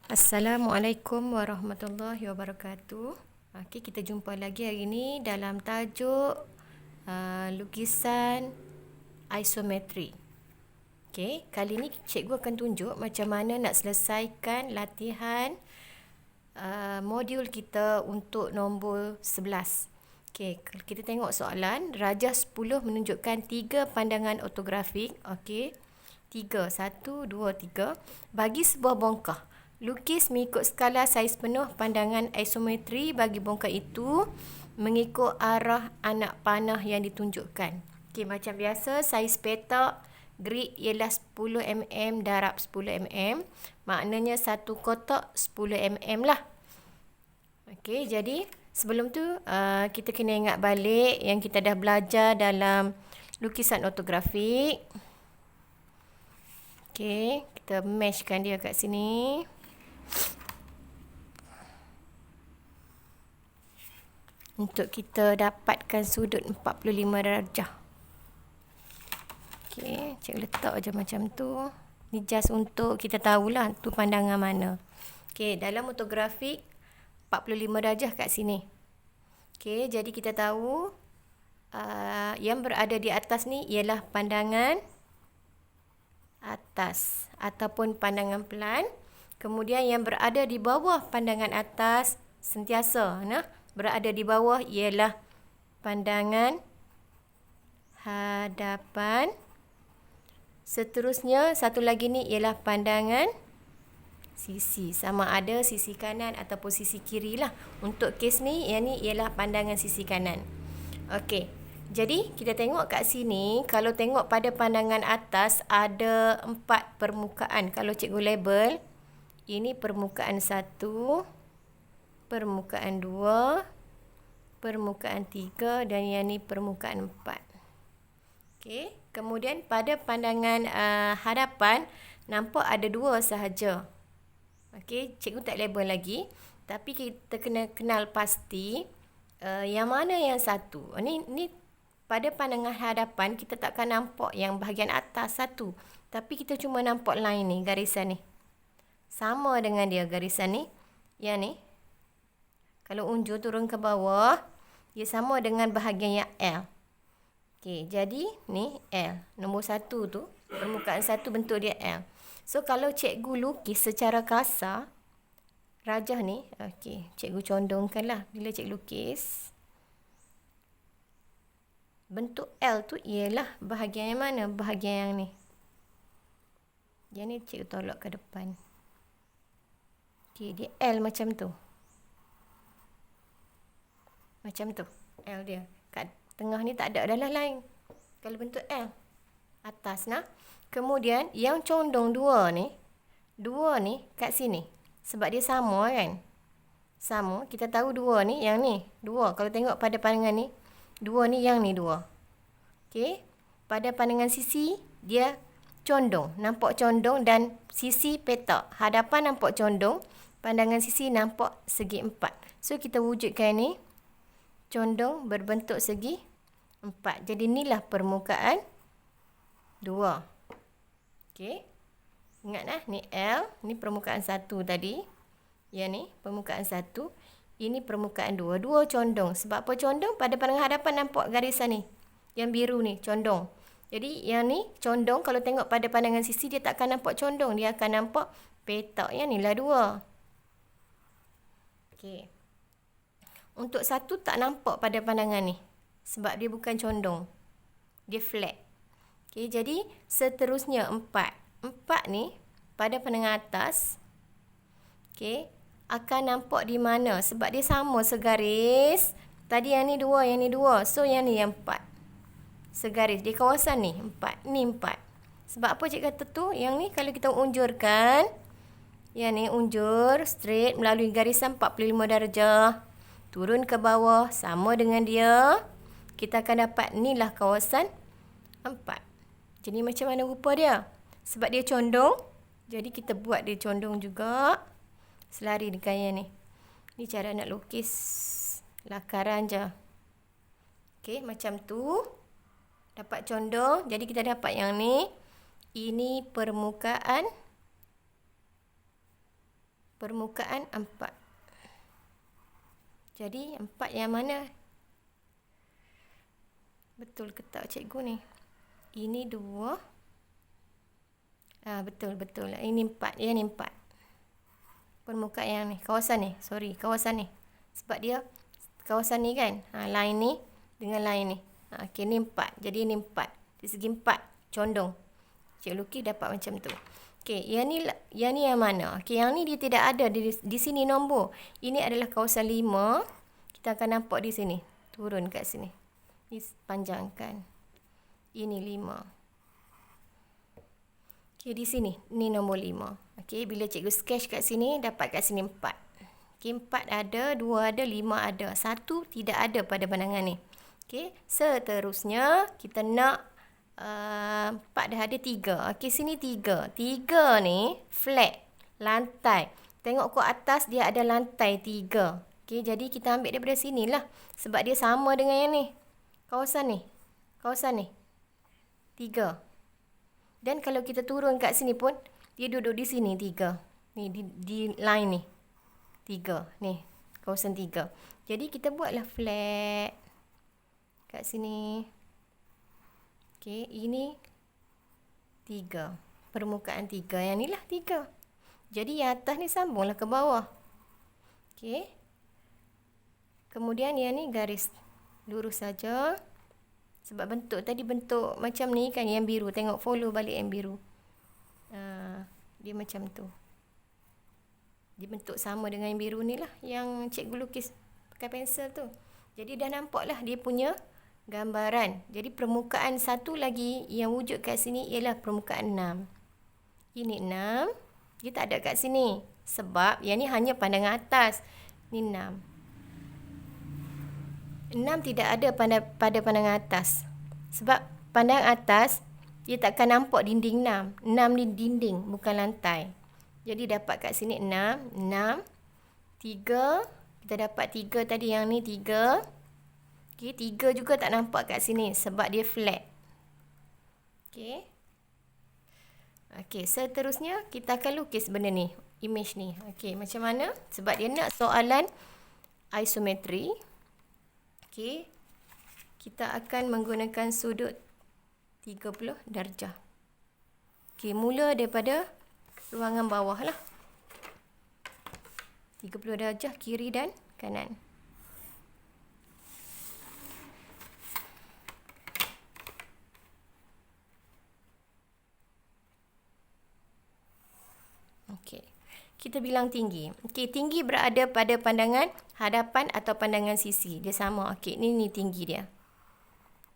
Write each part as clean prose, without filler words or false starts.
Assalamualaikum warahmatullahi wabarakatuh. Okey, kita jumpa lagi hari ini dalam tajuk lukisan isometri. Okey, kali ini cikgu akan tunjuk macam mana nak selesaikan latihan modul kita untuk nombor 11. Okey, kita tengok soalan. Rajah 10 menunjukkan 3 pandangan ortografik. Okey, 3, 1, 2, 3. Bagi sebuah bongkah, lukis mengikut skala saiz penuh pandangan isometri bagi bongkah itu mengikut arah anak panah yang ditunjukkan. Okey, macam biasa, saiz petak grid ialah 10 mm darab 10 mm. Maknanya satu kotak 10 mm lah. Okey, jadi sebelum tu kita kena ingat balik yang kita dah belajar dalam lukisan ortografik. Okey, kita meshkan dia kat sini. Untuk kita dapatkan sudut 45 darjah. Okey, cikgu letak je macam tu. Ni just untuk kita tahulah tu pandangan mana. Okey, dalam ortografik 45 darjah kat sini. Okey, jadi kita tahu yang berada di atas ni ialah pandangan atas ataupun pandangan pelan. Kemudian yang berada di bawah pandangan atas sentiasa berada di bawah ialah pandangan hadapan. Seterusnya satu lagi ni ialah pandangan sisi, sama ada sisi kanan ataupun sisi kiri lah. Untuk kes ni, yang ni ialah pandangan sisi kanan. Okey, jadi kita tengok kat sini, kalau tengok pada pandangan atas ada 4 permukaan. Kalau cikgu label, ini permukaan 1, permukaan 2, permukaan 3 dan yang ni permukaan 4. Okey, kemudian pada pandangan hadapan nampak ada 2 sahaja. Okey, cikgu tak label lagi, tapi kita kena kenal pasti yang mana yang satu. Ni pada pandangan hadapan kita takkan nampak yang bahagian atas satu, tapi kita cuma nampak line ni, garisan ni. Sama dengan dia garisan ni. Yang ni, kalau unjur turun ke bawah, dia sama dengan bahagian yang L. Okey, jadi ni L. Nombor 1 tu, permukaan 1 bentuk dia L. So, kalau cikgu lukis secara kasar, rajah ni, okey, cikgu condongkanlah bila cikgu lukis. Bentuk L tu ialah bahagian yang mana? Bahagian yang ni. Yang ni cikgu tolak ke depan. Okey, dia L macam tu. Macam tu, L dia. Kat tengah ni tak ada adalah line. Kalau bentuk L. Atas nah. Kemudian, yang condong 2 ni kat sini. Sebab dia sama kan? Sama. Kita tahu 2 ni, yang ni. 2. Kalau tengok pada pandangan ni, 2 ni, yang ni 2. Okey. Pada pandangan sisi, dia condong. Nampak condong dan sisi petak. Hadapan nampak condong. Pandangan sisi nampak segi 4. So, kita wujudkan ni. Condong berbentuk segi 4. Jadi, inilah permukaan 2. Okey. Ingat ni L. Ni permukaan 1 tadi. Yang ni permukaan 1. Ini permukaan 2. 2 condong. Sebab apa condong? Pada pandangan hadapan nampak garisan ni. Yang biru ni condong. Jadi, yang ni condong. Kalau tengok pada pandangan sisi, dia tak akan nampak condong. Dia akan nampak petak. Yang ni lah 2. Okey. Untuk 1 tak nampak pada pandangan ni. Sebab dia bukan condong. Dia flat. Okey, jadi seterusnya 4. 4 ni pada pandangan atas, okey, akan nampak di mana? Sebab dia sama segaris. Tadi yang ni 2, yang ni 2. So, yang ni yang 4. Segaris. Di kawasan ni 4. Ni 4. Sebab apa cikgu kata tu? Yang ni kalau kita unjurkan, yang ni unjur straight melalui garisan 45 darjah. Turun ke bawah sama dengan dia. Kita akan dapat inilah kawasan 4. Jadi macam mana rupa dia? Sebab dia condong. Jadi kita buat dia condong juga. Selari dengan yang ni. Ni cara nak lukis lakaran je. Okey, macam tu. Dapat condong. Jadi kita dapat yang ni. Ini permukaan permukaan 4. Jadi 4 yang mana? Betul ke tak cikgu ni? Ini 2. Betul. Ini 4. Yang ni 4. Permukaan yang ni. Kawasan ni. Kawasan ni. Sebab dia kawasan ni kan. Line ni dengan line ni. Okey, ni 4. Jadi ni 4. Di segi 4. Condong. Cikgu lukis dapat macam tu. Okey, yang ni yang mana? Okey, yang ni dia tidak ada di sini nombor. Ini adalah kawasan 5. Kita akan nampak di sini. Turun kat sini. Ni panjangkan. Ini 5. Okey, di sini. Ni nombor 5. Okey, bila cikgu sketch kat sini, dapat kat sini 4. Okey, 4 ada, 2 ada, 5 ada. 1 tidak ada pada pandangan ni. Okey, seterusnya kita nak 4 dah ada 3. Okey, sini 3. 3 ni flat, lantai. Tengok ke atas dia ada lantai 3. Okey, jadi kita ambil daripada sini lah. Sebab dia sama dengan yang ni. Kawasan ni. 3. Dan kalau kita turun kat sini pun, dia duduk di sini 3. Ni di line ni. 3. Ni, kawasan 3. Jadi kita buatlah flat kat sini. Okey, ini 3. Permukaan 3. Yang ni lah 3. Jadi yang atas ni sambunglah ke bawah. Okey. Kemudian yang ni garis lurus saja. Sebab bentuk tadi bentuk macam ni kan, yang biru. Tengok, follow balik yang biru. Dia macam tu. Dia bentuk sama dengan yang biru ni lah. Yang cikgu lukis pakai pensel tu. Jadi dah nampak lah dia punya gambaran. Jadi permukaan satu lagi yang wujud kat sini ialah permukaan 6. Ini 6. Dia tak ada kat sini. Sebab yang ni hanya pandangan atas. Ni 6. 6 tidak ada pada pandangan atas. Sebab pandangan atas, dia takkan nampak dinding 6. 6 ni dinding, bukan lantai. Jadi dapat kat sini 6. 6. 3. Kita dapat 3 tadi, yang ni 3. Okey, 3 juga tak nampak kat sini sebab dia flat. Okey. Okey, seterusnya kita akan lukis benda ni, image ni. Okey, macam mana? Sebab dia nak soalan isometri. Okey. Kita akan menggunakan sudut 30 darjah. Okey, mula daripada ruangan bawah lah. 30 darjah kiri dan kanan. Okey. Kita bilang tinggi. Okey, tinggi berada pada pandangan hadapan atau pandangan sisi. Dia sama. Okey, ni tinggi dia.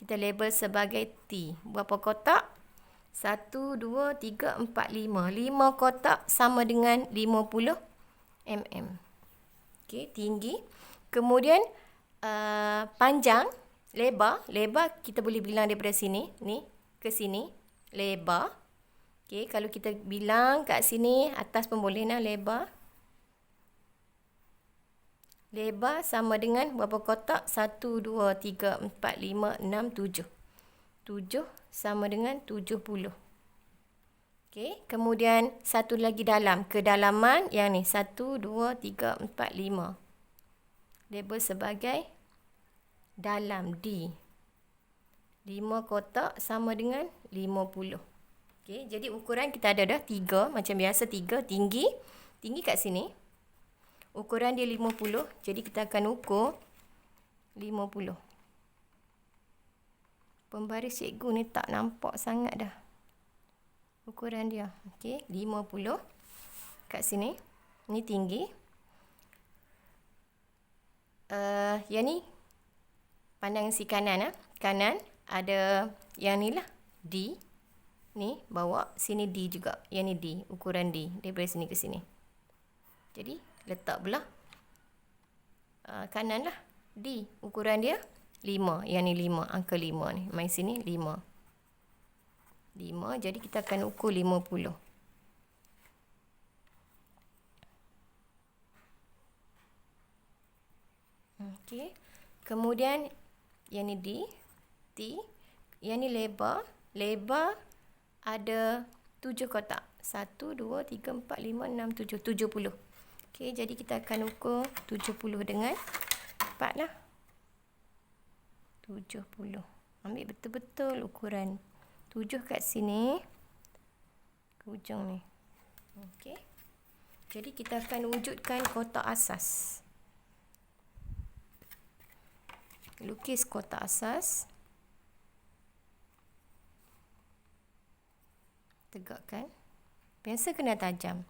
Kita label sebagai T. Berapa kotak? 1, 2, 3, 4, 5. 5 kotak sama dengan 50 mm. Okey, tinggi. Kemudian panjang, lebar. Lebar kita boleh bilang daripada sini. Ni, ke sini. Lebar. Okey, kalau kita bilang kat sini, atas pun boleh nak lebar. Lebar sama dengan berapa kotak? 1, 2, 3, 4, 5, 6, 7. 7 sama dengan 70. Okey, kemudian satu lagi dalam. Kedalaman yang ni. 1, 2, 3, 4, 5. Label sebagai dalam D. 5 kotak sama dengan 50. Okey, jadi ukuran kita ada dah 3. Macam biasa 3. Tinggi. Tinggi kat sini. Ukuran dia 50. Jadi kita akan ukur 50. Pembaris cikgu ni tak nampak sangat dah. Ukuran dia. Okey, 50. Kat sini. Ni tinggi. Yang ni pandangan si kanan. Kanan ada yang ni lah. D. Ni bawa sini D juga. Yang ni D, ukuran D daripada sini ke sini. Jadi letak belah kanan lah. D, ukuran dia 5. Yang ni 5, angka 5 ni. Mai sini 5. 5, jadi kita akan ukur 50. Okey. Kemudian yang ni D, T. Yang ni lebar. Lebar ada 7 kotak. 1, 2, 3, 4, 5, 6, 7. 70. Okey, jadi kita akan ukur 70 dengan 4 lah. 70. Ambil betul-betul ukuran 7 kat sini. Ke ujung ni. Okey. Jadi kita akan wujudkan kotak asas. Lukis kotak asas. Tegakkan. Pensel kena tajam.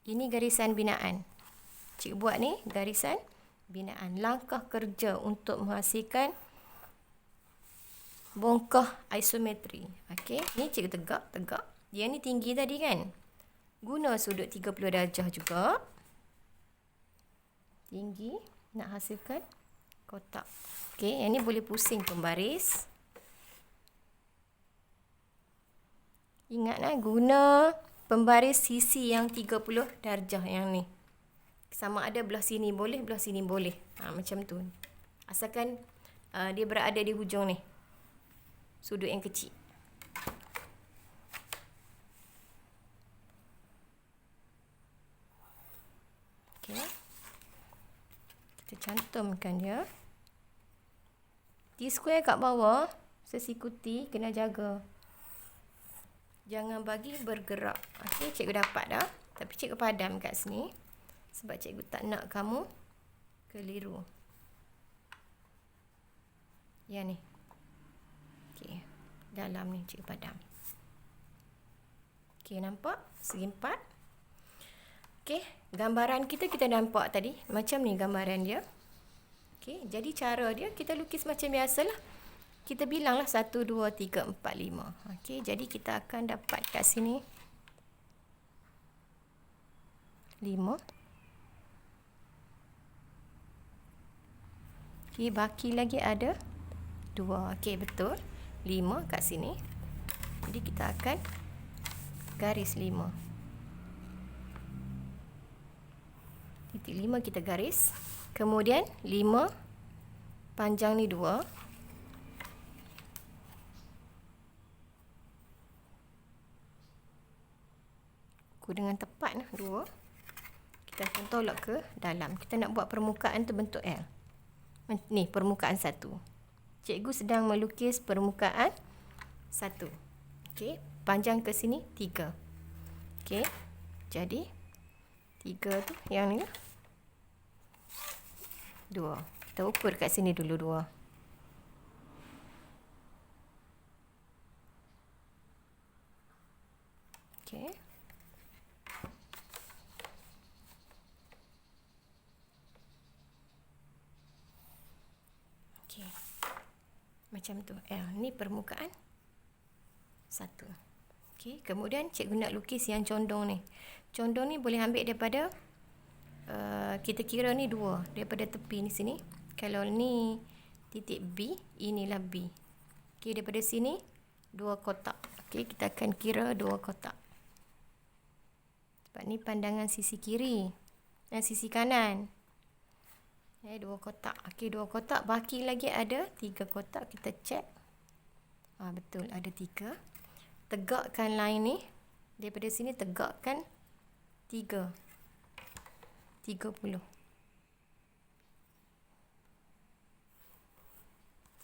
Ini garisan binaan. Cikgu buat ni garisan binaan. Langkah kerja untuk menghasilkan bongkah isometri. Okey, ni cikgu tegak. Yang ni tinggi tadi kan? Guna sudut 30 darjah juga. Tinggi nak hasilkan kotak. Okey, yang ni boleh pusing pembaris. Ingatlah guna pembaris sisi yang 30 darjah yang ni. Sama ada belah sini boleh, belah sini boleh. Macam tu. Asalkan dia berada di hujung ni. Sudut yang kecil. Okey. Kita cantumkan dia. T-square kat bawah, sesikuti kena jaga. Jangan bagi bergerak. Okey, cikgu dapat dah. Tapi cikgu padam kat sini. Sebab cikgu tak nak kamu keliru. Yang ni. Okey, dalam ni cikgu padam. Okey, nampak? Segi 4. Okey, gambaran kita nampak tadi. Macam ni gambaran dia. Okey, jadi cara dia kita lukis macam biasalah. Kita bilanglah 1, 2, 3, 4, 5. Okey, jadi kita akan dapat kat sini 5. Okey, baki lagi ada 2. Okey, betul. 5 kat sini. Jadi kita akan garis 5. Titik 5 kita garis. Kemudian 5 panjang ni 2. Dengan tepat 2. Kita akan tolak ke dalam. Kita nak buat permukaan tu bentuk L. Ni permukaan 1. Cikgu sedang melukis permukaan 1. Okey, panjang ke sini 3. Okey. Jadi 3 tu yang ni 2. Kita ukur kat sini dulu 2. Okey. Macam tu. Ni permukaan 1. Okey, kemudian cikgu nak lukis yang condong ni. Condong ni boleh ambil daripada kita kira ni 2 daripada tepi ni sini. Kalau ni titik B, inilah B. Okey, daripada sini 2 kotak. Okey, kita akan kira 2 kotak. Sebab ni pandangan sisi kiri dan sisi kanan. 2 kotak. Okey, 2 kotak. Baki lagi ada 3 kotak. Kita cek. Betul, ada 3. Tegakkan line ni. Daripada sini tegakkan 3. 30.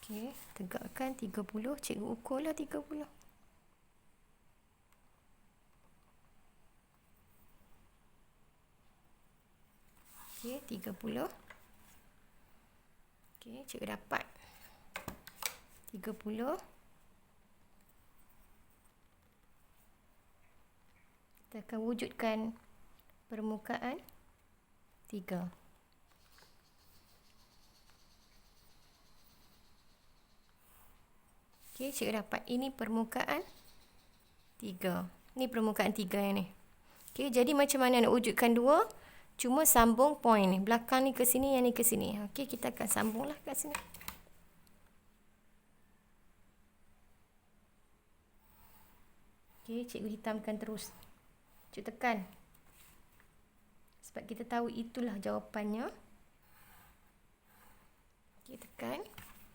Okey, tegakkan 30. Cikgu ukurlah 30. Okey, 30. Okey, cikgu dapat 30. Kita akan wujudkan permukaan 3. Okey, cikgu dapat ini permukaan 3. Ni permukaan 3 yang ni. Okey, jadi macam mana nak wujudkan 2? Cuma sambung point ni. Belakang ni ke sini, yang ni ke sini. Okey, kita akan sambunglah kat sini. Okey, cikgu hitamkan terus. Cikgu tekan. Sebab kita tahu itulah jawapannya. Okey, tekan.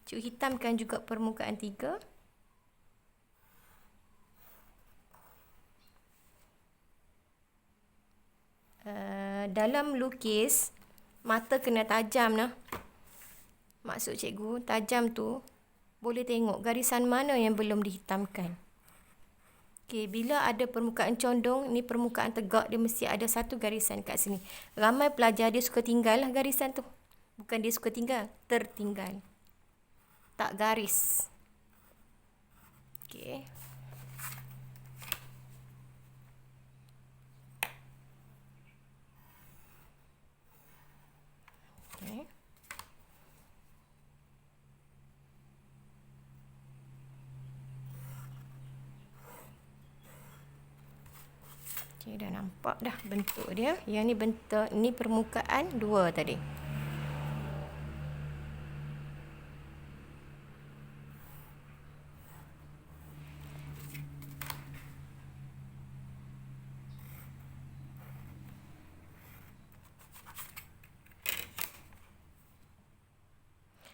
Cikgu hitamkan juga permukaan 3. dalam lukis, mata kena tajam lah. Maksud cikgu, tajam tu boleh tengok garisan mana yang belum dihitamkan. Okey, bila ada permukaan condong, ni permukaan tegak, dia mesti ada satu garisan kat sini. Ramai pelajar dia suka tinggal lah garisan tu. Bukan dia suka tinggal, tertinggal. Tak garis. Okey. Okey. Okey, dah nampak dah bentuk dia. Yang ni bentuk, ni permukaan 2 tadi.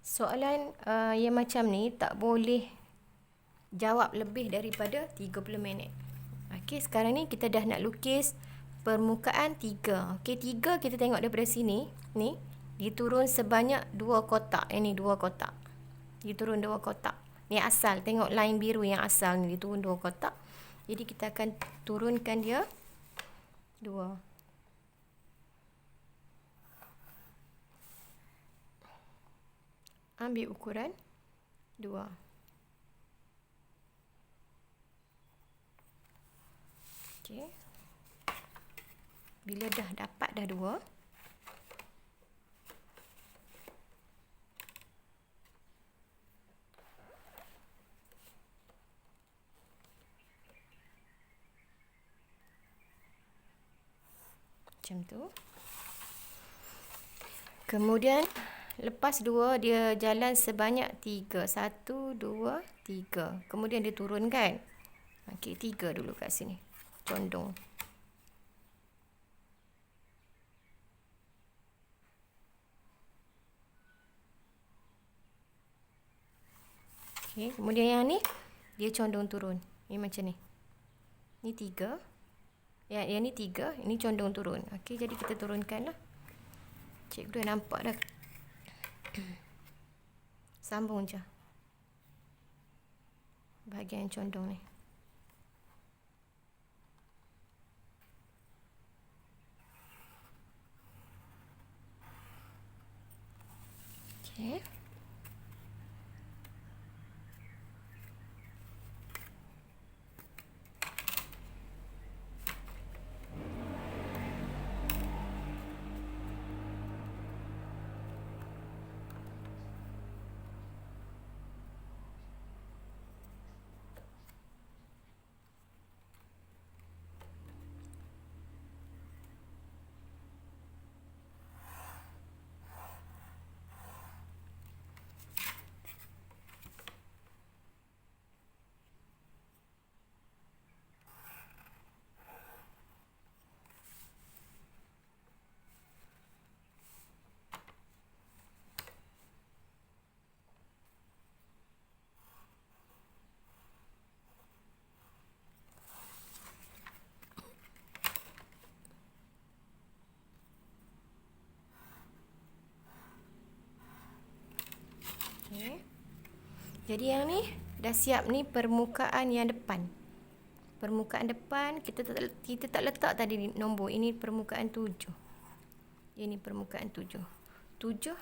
Soalan yang macam ni tak boleh jawab lebih daripada 30 minit. Okey, sekarang ni kita dah nak lukis permukaan 3. Okey, 3 kita tengok daripada sini. Ni, diturun sebanyak 2 kotak. Ini 2 kotak. Diturun 2 kotak. Ni asal. Tengok line biru yang asal ni. Diturun 2 kotak. Jadi kita akan turunkan dia 2. Ambil ukuran 2. Okey. Bila dah dapat dah 2, macam tu. Kemudian lepas 2 dia jalan sebanyak 3. 1, 2, 3. Kemudian dia turunkan. Okey, 3 dulu kat sini. Condong. Okey, kemudian yang ni dia condong turun. Ni macam ni. Ni 3. Yang ni 3, ini condong turun. Okey, jadi kita turunkanlah. Cikgu dah nampak dah. Sambung je bahagian condong ni. Okey. Okay. Jadi yang ni dah siap ni permukaan yang depan. Permukaan depan kita tak letak tadi nombor. Ini permukaan 7. Ini permukaan 7. 7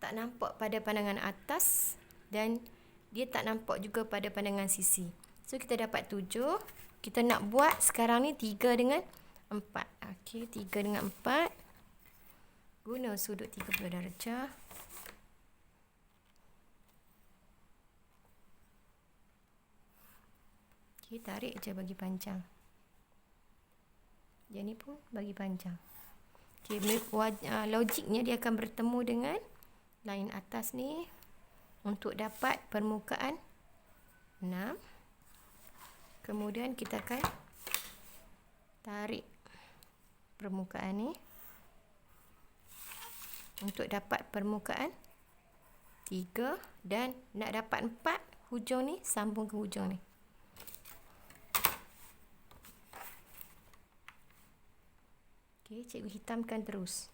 tak nampak pada pandangan atas dan dia tak nampak juga pada pandangan sisi. So kita dapat 7. Kita nak buat sekarang ni 3 dengan 4. Okey, 3 dengan 4. Guna sudut 30 darjah. Okey, tarik je bagi panjang. Yang ni pun bagi panjang. Okey, logiknya dia akan bertemu dengan line atas ni untuk dapat permukaan 6. Kemudian kita akan tarik permukaan ni untuk dapat permukaan 3 dan nak dapat 4, hujung ni sambung ke hujung ni. Okey, cikgu hitamkan terus.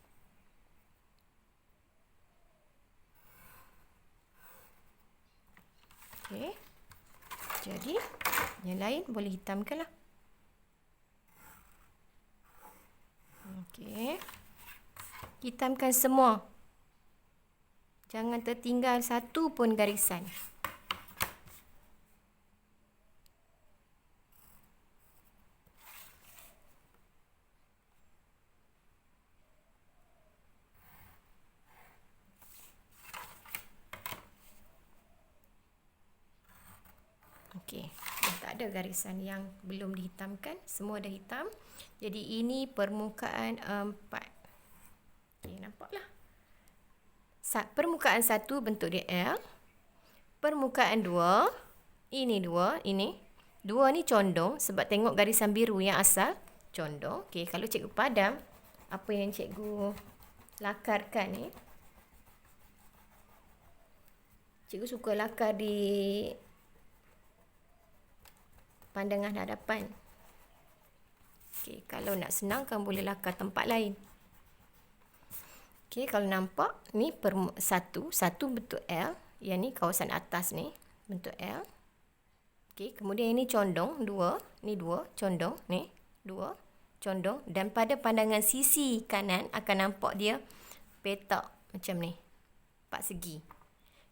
Okey. Jadi, yang lain boleh hitamkan lah. Okey. Hitamkan semua. Jangan tertinggal satu pun garisan. Okey, dah tak ada garisan yang belum dihitamkan. Semua dah hitam. Jadi ini permukaan 4. Okey, nampaklah. Permukaan 1 bentuk dia L. Permukaan 2, ini 2, ini. 2 ni condong sebab tengok garisan biru yang asal condong. Okey, kalau cikgu padam apa yang cikgu lakarkan ni. Cikgu suka lakar di pandangan hadapan. Okey, kalau nak senangkan boleh lakar tempat lain. Okey, kalau nampak ni satu bentuk L, yang ni kawasan atas ni bentuk L. Okey, kemudian ini condong 2, ni 2 condong, ni 2 condong, dan pada pandangan sisi kanan akan nampak dia petak macam ni. 4 segi.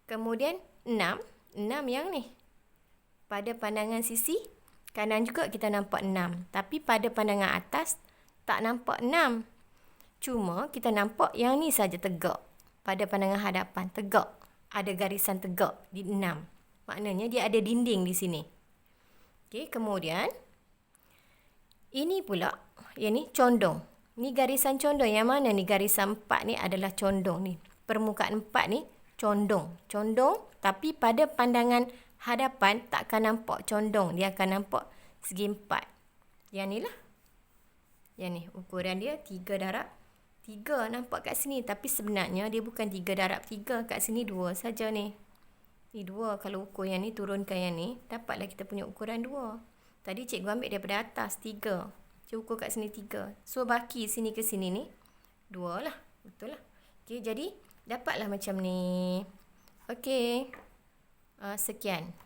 Kemudian 6 yang ni. Pada pandangan sisi kanan juga kita nampak 6. Tapi pada pandangan atas tak nampak 6. Cuma kita nampak yang ni saja tegak. Pada pandangan hadapan tegak. Ada garisan tegak di 6. Maknanya dia ada dinding di sini. Okey, kemudian ini pula, yang ni condong. Ni garisan condong. Yang mana ni garisan 4 ni adalah condong ni. Permukaan 4 ni condong. Condong tapi pada pandangan hadapan tak akan nampak condong. Dia akan nampak segi 4. Yang ni lah. Yang ni ukuran dia 3 darab 3 nampak kat sini. Tapi sebenarnya dia bukan 3 darab 3. Kat sini 2 saja ni. Ni 2. Kalau ukur yang ni turunkan yang ni, dapatlah kita punya ukuran 2. Tadi cikgu ambil daripada atas 3. Cikgu ukur kat sini 3. So baki sini ke sini ni 2 lah. Betul lah. Okey, jadi dapatlah macam ni. Okey. Sekian.